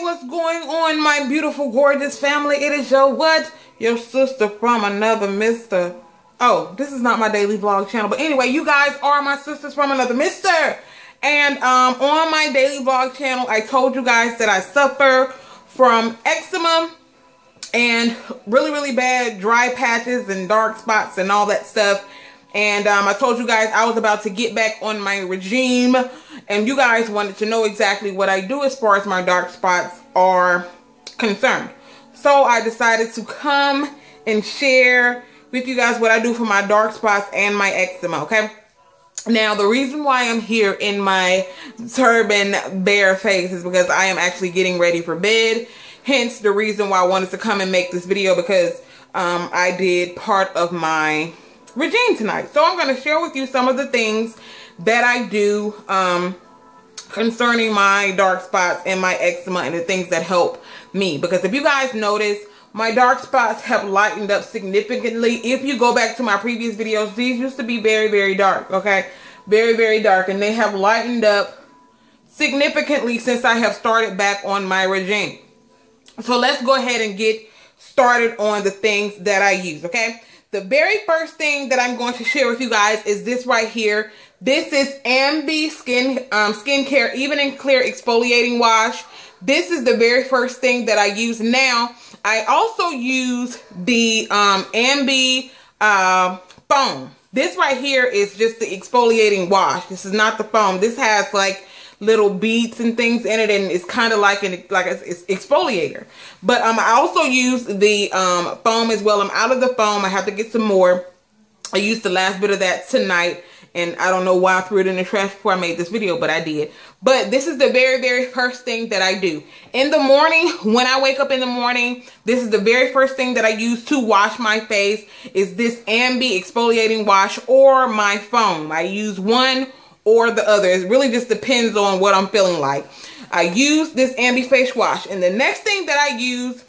what's going on, my beautiful, gorgeous family? It is your what? Your sister from another mister. Oh, this is not my daily vlog channel. But anyway, you guys are my sisters from another mister. And on my daily vlog channel, I told you guys that I suffer from eczema and really, really bad dry patches and dark spots and all that stuff. And I told you guys I was about to get back on my regime, and you guys wanted to know exactly what I do as far as my dark spots are concerned. So I decided to come and share with you guys what I do for my dark spots and my eczema, okay? Now, the reason why I'm here in my turban bare face is because I am actually getting ready for bed. Hence the reason why I wanted to come and make this video, because I did part of my regime tonight. So I'm going to share with you some of the things that I do concerning my dark spots and my eczema and the things that help me. Because if you guys notice, my dark spots have lightened up significantly. If you go back to my previous videos, these used to be very, very dark, okay? Very, very dark. And they have lightened up significantly since I have started back on my regime. So let's go ahead and get started on the things that I use, okay? The very first thing that I'm going to share with you guys is this right here. This is Ambi Skincare Even and Clear Exfoliating Wash. This is the very first thing that I use. Now, I also use the Ambi foam. This right here is just the exfoliating wash. This is not the foam. This has like little beads and things in it, and it's kind of like an exfoliator. But I also use the foam as well. I'm out of the foam. I have to get some more. I used the last bit of that tonight, and I don't know why I threw it in the trash before I made this video, but I did. But this is the very, very first thing that I do. In the morning, when I wake up in the morning, this is the very first thing that I use to wash my face is this Ambi exfoliating wash or my foam. I use one or the other. It really just depends on what I'm feeling like. I use this Ambi face wash, and the next thing that I use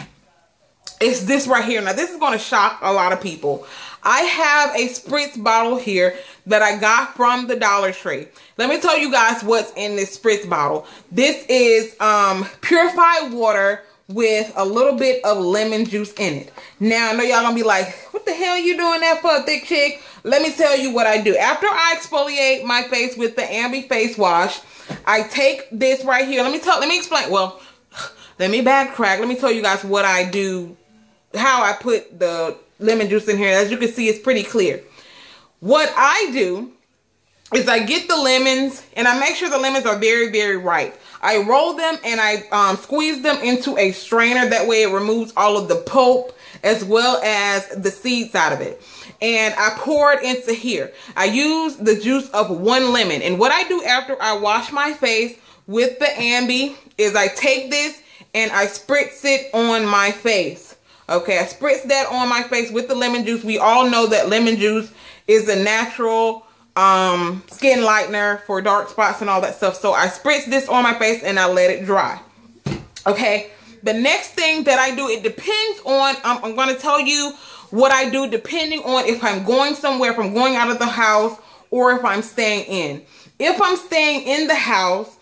is this right here. Now, this is going to shock a lot of people. I have a spritz bottle here that I got from the Dollar Tree. Let me tell you guys what's in this spritz bottle. This is purified water with a little bit of lemon juice in it. Now, I know y'all gonna be like, what the hell you doing that for, thick chick? Let me tell you what I do. After I exfoliate my face with the Ambi face wash, I take this right here. Let me explain. Well, let me backtrack. Let me tell you guys what I do, how I put the lemon juice in here. As you can see, it's pretty clear. What I do is I get the lemons, and I make sure the lemons are very, very ripe. I roll them and I squeeze them into a strainer. That way it removes all of the pulp as well as the seeds out of it. And I pour it into here. I use the juice of one lemon. And what I do after I wash my face with the Ambi is I take this and I spritz it on my face. Okay, I spritz that on my face with the lemon juice. We all know that lemon juice is a natural skin lightener for dark spots and all that stuff. So I spritz this on my face and I let it dry. Okay, the next thing that I do, it depends on, I'm going to tell you what I do depending on if I'm going somewhere, if I'm going out of the house, or if I'm staying in. If I'm staying in the house,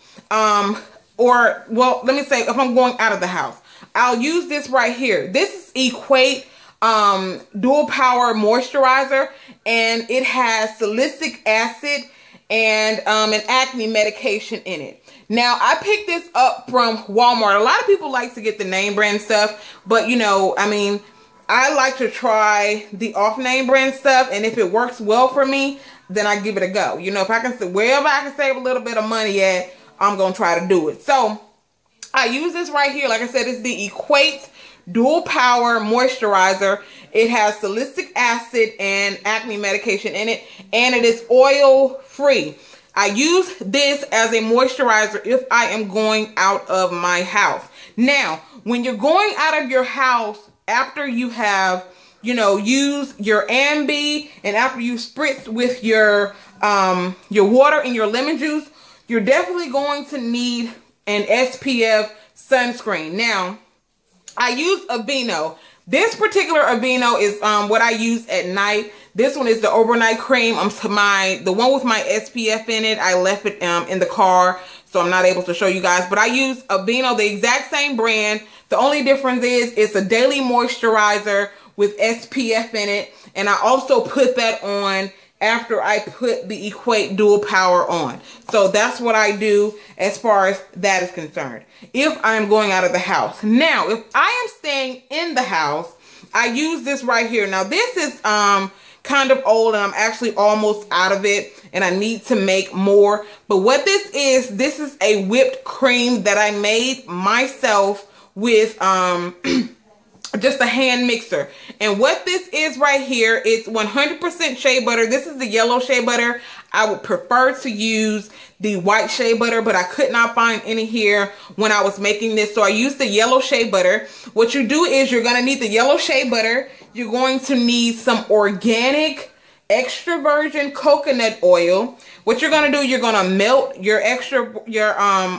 or, well, let me say if I'm going out of the house, I'll use this right here. This is Equate Dual Power Moisturizer, and it has salicylic acid and an acne medication in it. Now, I picked this up from Walmart. A lot of people like to get the name brand stuff, but you know, I mean, I like to try the off-name brand stuff, and if it works well for me, then I give it a go. You know, if I can, wherever I can save a little bit of money at, I'm gonna try to do it. So I use this right here. Like I said, it's the Equate Dual Power Moisturizer. It has salicylic acid and acne medication in it, and it is oil free. I use this as a moisturizer if I am going out of my house. Now, when you're going out of your house, after you have, you know, used your Ambi and after you spritz with your water and your lemon juice, you're definitely going to need an SPF sunscreen. Now, I use Aveeno. This particular Aveeno is what I use at night. This one is the overnight cream. The one with my SPF in it. I left it in the car, so I'm not able to show you guys. But I use Aveeno, the exact same brand. The only difference is it's a daily moisturizer with SPF in it. And I also put that on after I put the Equate Dual Power on. So that's what I do as far as that is concerned, if I'm going out of the house. Now, if I am staying in the house, I use this right here. Now, this is kind of old, and I'm actually almost out of it, and I need to make more. But what this is a whipped cream that I made myself with just a hand mixer. And what this is right here, it's 100% shea butter. This is the yellow shea butter. I would prefer to use the white shea butter, but I could not find any here when I was making this. So I used the yellow shea butter. What you do is you're going to need the yellow shea butter. You're going to need some organic extra virgin coconut oil. What you're going to do, you're going to melt your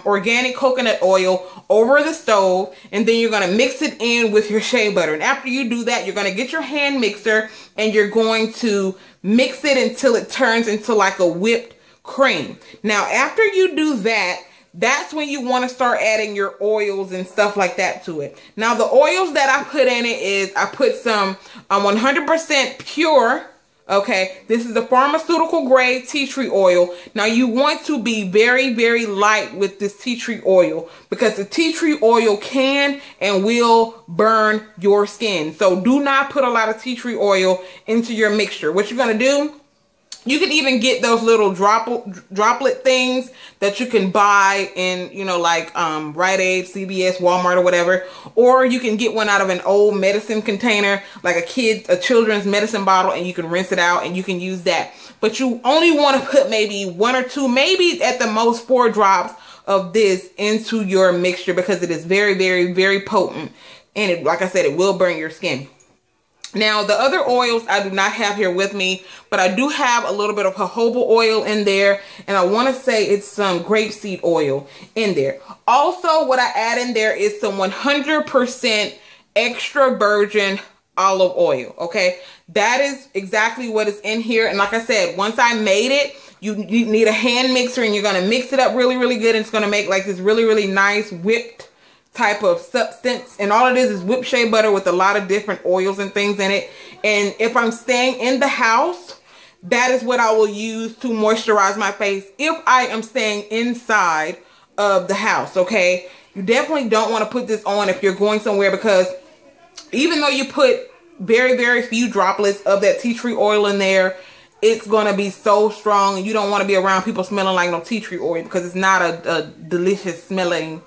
organic coconut oil over the stove, and then you're going to mix it in with your shea butter. And after you do that, you're going to get your hand mixer, and you're going to mix it until it turns into like a whipped cream. Now, after you do that, that's when you want to start adding your oils and stuff like that to it. Now, the oils that I put in it is, I put some 100% pure. Okay, this is the pharmaceutical grade tea tree oil. Now, you want to be very, very light with this tea tree oil, because the tea tree oil can and will burn your skin. So do not put a lot of tea tree oil into your mixture. What you're going to do, you can even get those little droplet things that you can buy in, you know, like Rite Aid, CVS, Walmart, or whatever. Or you can get one out of an old medicine container, like a children's medicine bottle, and you can rinse it out and you can use that. But you only want to put maybe 1 or 2, maybe at the most 4 drops of this into your mixture, because it is very, very, very potent. And it, like I said, it will burn your skin. Now, the other oils I do not have here with me, but I do have a little bit of jojoba oil in there, and I want to say it's some grapeseed oil in there. Also, what I add in there is some 100% extra virgin olive oil, okay? That is exactly what is in here, and like I said, once I made it, you need a hand mixer, and you're going to mix it up really, really good, and it's going to make like this really, really nice whipped type of substance. And all it is whipped shea butter with a lot of different oils and things in it. And if I'm staying in the house, that is what I will use to moisturize my face if I am staying inside of the house, okay? You definitely don't want to put this on if you're going somewhere, because even though you put very, very few droplets of that tea tree oil in there, it's going to be so strong, and you don't want to be around people smelling like no tea tree oil, because it's not a delicious smelling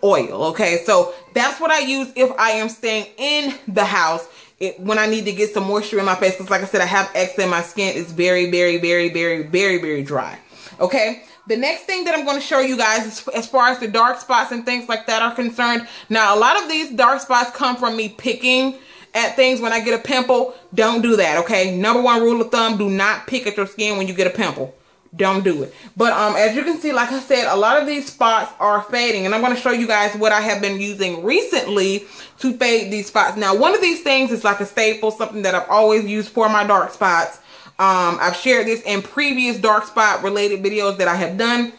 oil, okay? So that's what I use if I am staying in the house when I need to get some moisture in my face, because like I said, I have eczema in my skin. It's very, very, very, very, very, very dry, okay? The next thing that I'm going to show you guys is as far as the dark spots and things like that are concerned. Now, a lot of these dark spots come from me picking at things when I get a pimple. Don't do that, okay? Number 1 rule of thumb, do not pick at your skin when you get a pimple. Don't do it. But as you can see, like I said, a lot of these spots are fading, and I'm going to show you guys what I have been using recently to fade these spots. Now, one of these things is like a staple, something that I've always used for my dark spots. I've shared this in previous dark spot related videos that I have done,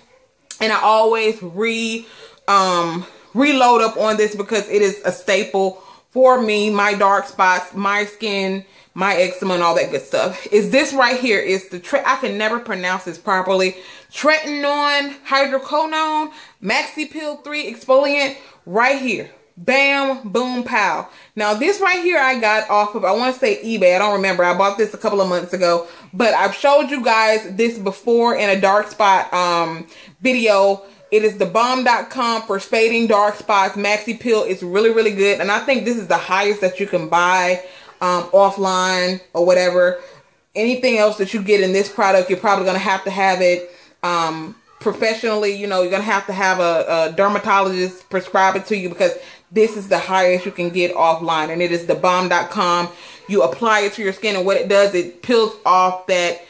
and I always reload up on this because it is a staple for me, my dark spots, my skin, my eczema, and all that good stuff. Is this right here? Is the I can never pronounce this properly. Tretinoin Hydroquinone Maxi Peel 3 Exfoliant right here. Bam, boom, pow. Now this right here I got off of, I want to say eBay. I don't remember. I bought this a couple of months ago, but I've showed you guys this before in a dark spot video. It is thebomb.com for fading dark spots. Maxi Peel is really, really good. And I think this is the highest that you can buy offline or whatever. Anything else that you get in this product, you're probably going to have it professionally. You know, you're going to have a dermatologist prescribe it to you, because this is the highest you can get offline. And it is thebomb.com. You apply it to your skin, and what it does, it peels off that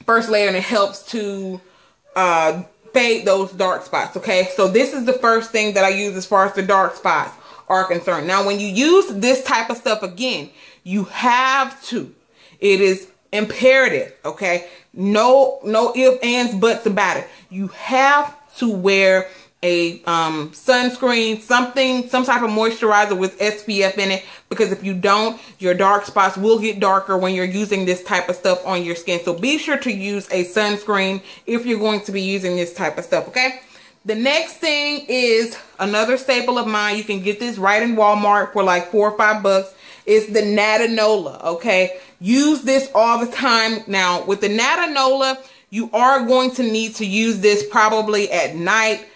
first layer, and it helps to fade those dark spots, okay? So this is the first thing that I use as far as the dark spots are concerned. Now, when you use this type of stuff, again, you have to, it is imperative, okay? No ifs, ands, buts about it. You have to wear a sunscreen, some type of moisturizer with SPF in it, because if you don't, your dark spots will get darker when you're using this type of stuff on your skin. So be sure to use a sunscreen if you're going to be using this type of stuff, okay? The next thing is another staple of mine. You can get this right in Walmart for like $4 or $5. It's the Natanola, okay? Use this all the time. Now, with the Natanola, you are going to need to use this probably at night,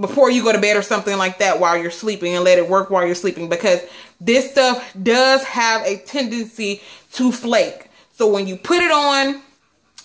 before you go to bed or something like that, while you're sleeping, and let it work while you're sleeping, because this stuff does have a tendency to flake. So when you put it on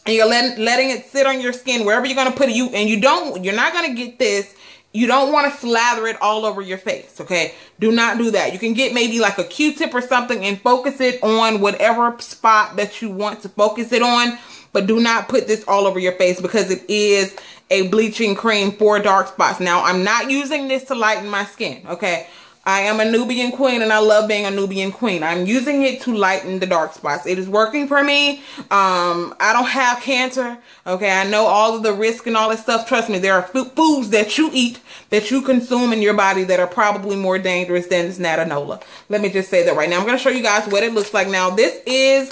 and you're letting it sit on your skin, wherever you're going to put it, you're not going to get this. You don't want to slather it all over your face, okay? Do not do that. You can get maybe like a Q-tip or something and focus it on whatever spot that you want to focus it on, but do not put this all over your face, because it is a bleaching cream for dark spots. Now, I'm not using this to lighten my skin, okay? I am a Nubian queen, and I love being a Nubian queen. I'm using it to lighten the dark spots. It is working for me. I don't have cancer, okay? I know all of the risk and all this stuff. Trust me, there are foods that you eat, that you consume in your body, that are probably more dangerous than this Natanola. Let me just say that right now. I'm going to show you guys what it looks like. Now, this is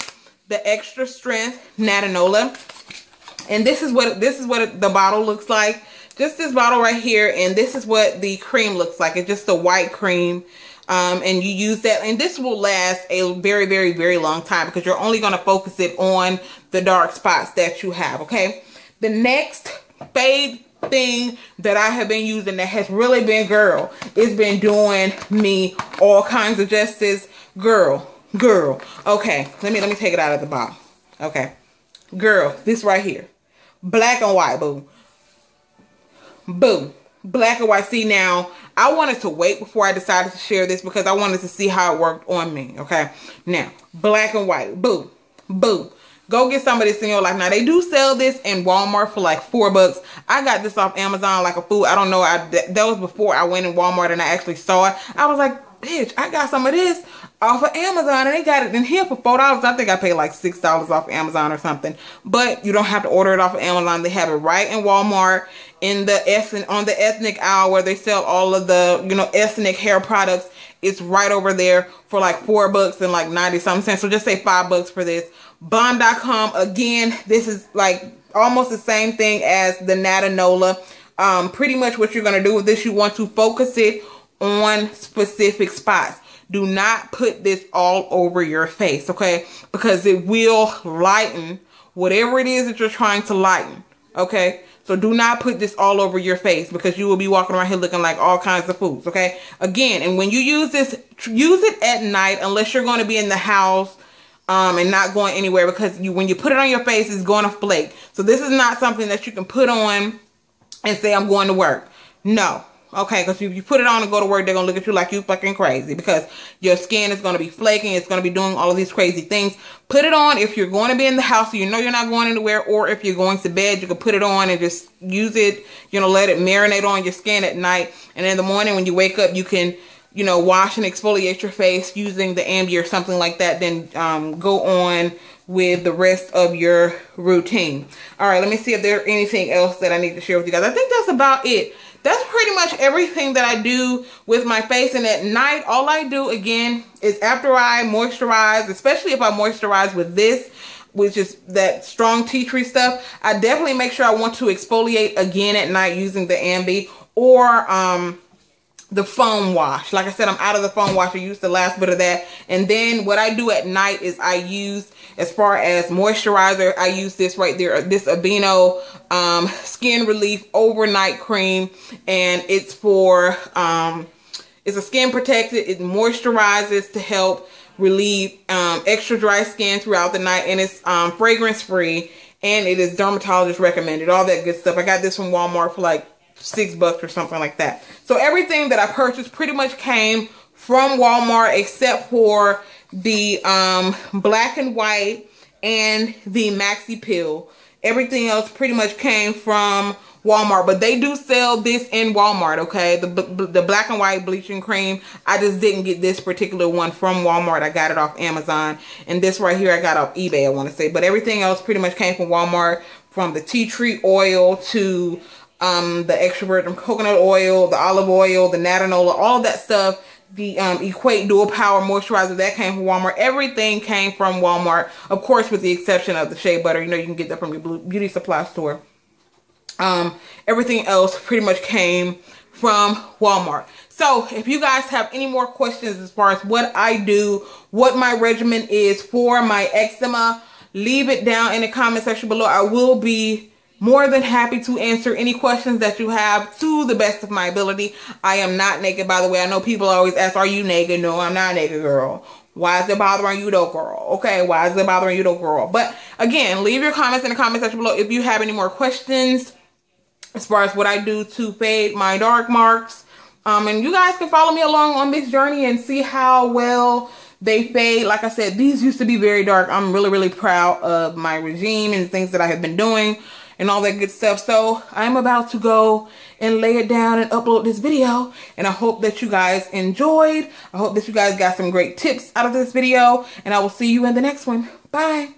the extra strength Natanola, and this is what the bottle looks like. Just this bottle right here, and this is what the cream looks like. It's just a white cream, and you use that, and this will last a very, very, very long time, because you're only going to focus it on the dark spots that you have, okay? The next fade thing that I have been using that has really been, girl, it's been doing me all kinds of justice, girl. Okay, let me take it out of the bottle. Okay, girl, this right here, black and white, boo. Black and white. See, now I wanted to wait before I decided to share this, because I wanted to see how it worked on me. Okay, now black and white, boo. Go get some of this in your life. Now, they do sell this in Walmart for like $4. I got this off Amazon like a fool. I don't know, that was before I went in Walmart and I actually saw it. I was like, bitch, I got some of this off of Amazon, and they got it in here for $4. I think I paid like $6 off Amazon or something. But you don't have to order it off of Amazon. They have it right in Walmart, on the ethnic aisle, where they sell all of the, ethnic hair products. It's right over there for like $4 and like 90-something cents. So just say $5 for this. Bond.com, again, this is like almost the same thing as the Natanola. Pretty much what you're going to do with this, you want to focus it on specific spots. Do not put this all over your face, okay? Because it will lighten whatever it is that you're trying to lighten, okay? So do not put this all over your face, because you will be walking around here looking like all kinds of foods, okay? Again, and when you use this, use it at night, unless you're going to be in the house and not going anywhere, because when you put it on your face, it's going to flake. So this is not something that you can put on and say, I'm going to work. No. Okay, because if you put it on and go to work, they're going to look at you like you fucking crazy, because your skin is going to be flaking. It's going to be doing all of these crazy things. Put it on if you're going to be in the house, so you know you're not going anywhere, or if you're going to bed, you can put it on and just use it, let it marinate on your skin at night. And in the morning when you wake up, you can, wash and exfoliate your face using the Ambi or something like that. Then go on with the rest of your routine. All right, let me see if there's anything else that I need to share with you guys. I think that's about it. That's pretty much everything that I do with my face. And at night, all I do, again, is after I moisturize, especially if I moisturize with this, which is that strong tea tree stuff, I definitely make sure I want to exfoliate again at night using the Ambi or the foam wash. Like I said, I'm out of the foam wash. I used the last bit of that. And then what I do at night is I use, as far as moisturizer, I use this right there, this Aveeno Skin Relief Overnight Cream. And it's for, it's a skin protector. It moisturizes to help relieve extra dry skin throughout the night. And it's fragrance free. And it is dermatologist recommended. All that good stuff. I got this from Walmart for like $6 or something like that. So everything that I purchased pretty much came from Walmart, except for the black and white and the Maxi Pill. Everything else pretty much came from Walmart, but they do sell this in Walmart, okay? The black and white bleaching cream. I just didn't get this particular one from Walmart. I got it off Amazon. And this right here I got off eBay, I want to say. But everything else pretty much came from Walmart, from the tea tree oil to the extra virgin coconut oil, the olive oil, the natanola, all that stuff. The Equate Dual Power Moisturizer, that came from Walmart. Everything came from Walmart, of course, with the exception of the shea butter. You know, you can get that from your beauty supply store. Everything else pretty much came from Walmart. So if you guys have any more questions as far as what I do, what my regimen is for my eczema, leave it down in the comment section below. I will be more than happy to answer any questions that you have to the best of my ability. I am not naked, by the way. I know people always ask, are you naked? No, I'm not naked, girl. Why is it bothering you though, girl? Okay, why is it bothering you though, girl? But again, leave your comments in the comment section below if you have any more questions as far as what I do to fade my dark marks. And you guys can follow me along on this journey and see how well they fade. Like I said, these used to be very dark. I'm really, really proud of my regime and the things that I have been doing and all that good stuff. So I'm about to go and lay it down and upload this video. And I hope that you guys enjoyed. I hope that you guys got some great tips out of this video. And I will see you in the next one. Bye.